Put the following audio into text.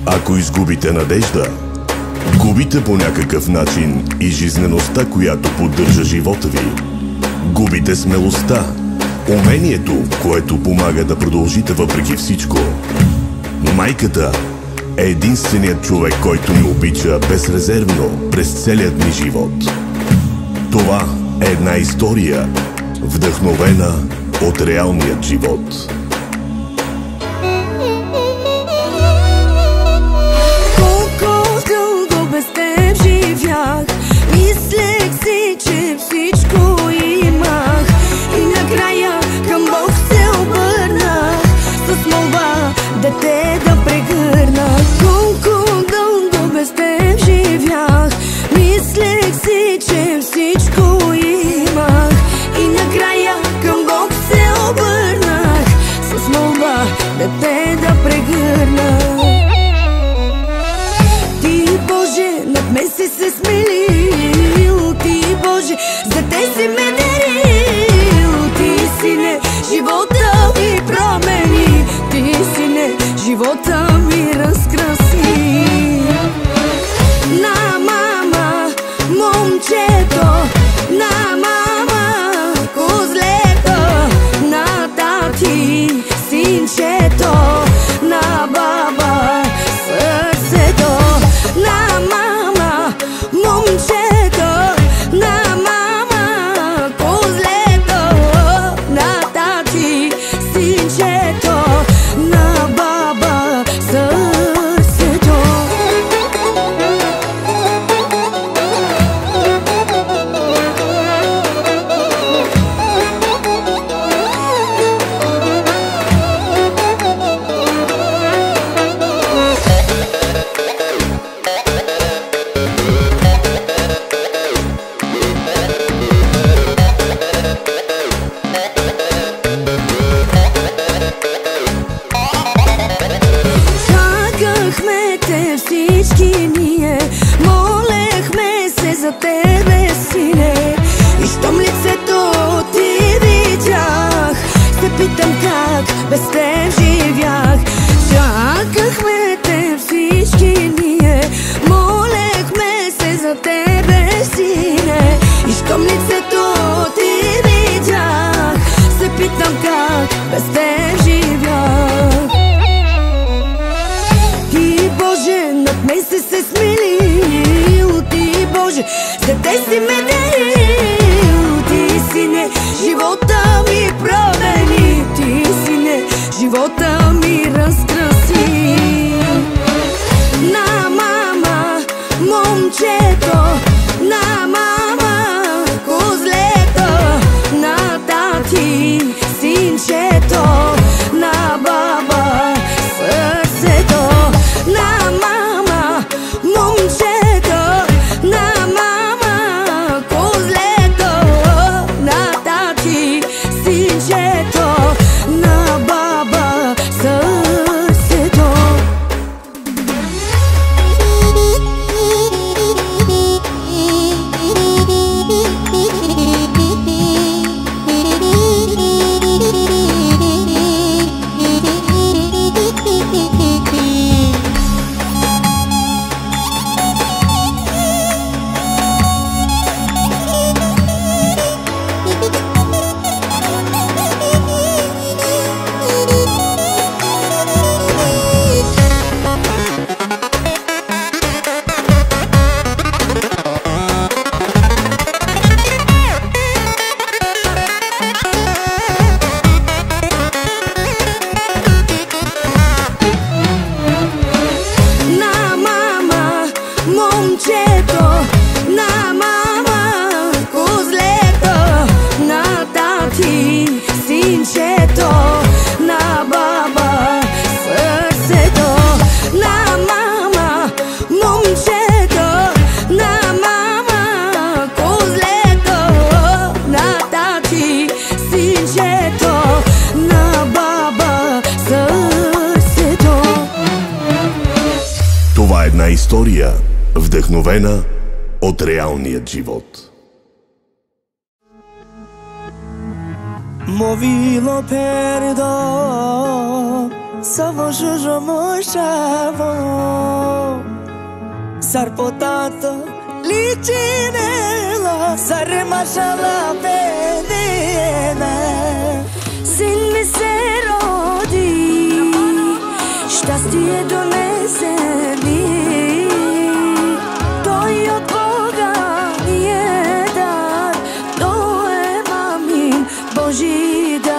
Ако изгубите надежда, губите по някакъв начин и жизнеността, която поддържа живота ви. Губите смелостта, умението, което помага да продължите въпреки всичко. Майката е единственият човек, който ни обича безрезервно през целият ни живот. Това е една история, вдъхновена от реалният живот. Колко дълго без теб живях, мислех си, че всичко имах, и накрая към Бог се обърнах с молба да те да прегърна. Колко дълго без теб живях, мислех си, че всичко имах, и накрая към Бог се обърнах с молба да те да прегърна. Ти, Боже, над мен си се смилил, Ти, Боже, за те си ме дарил. Ти си не живота ми промени, Ти си не живота ми разкраси. На мама, момчето, на мама, козлето, на тати, синчето, на баба, сърцето. На мама, момчето, на мама, козлето, на тати, синчето, на баба, сърцето. Чакахме те всички ние, молехме се за тебе, сине, и щом лицето ти видях, се питам как без теб живях. Чакахме те всички ние, молехме се за тебе, сине, и щом лицето ти видях, се питам как без теб живях. Ти, Боже, над мен си се смилил, Ти, Боже, за те си ме дарил. Ти си не живота ми промени, Ти си не живота ми разкраси. На мама, момчето, на мама, козлето, на тати, синчето, на баба, сърцето. На мама, момчето, на мама, козлето, на тати, синчето, на баба, сърцето. Момчето, на мама, козлето, на тати, синчето, на баба, сърцето. На мама, момчето, на мама, козлето, на тати, синчето, на баба, сърцето. Това е една история, вдъхновена от реалният живот. Movilo perdo Samo žužo mošavo Sar potato licinela Sar mašala venena Sin mi se rodi Šťastie donese mi To je od Boga nije dar To je mamin Boží dar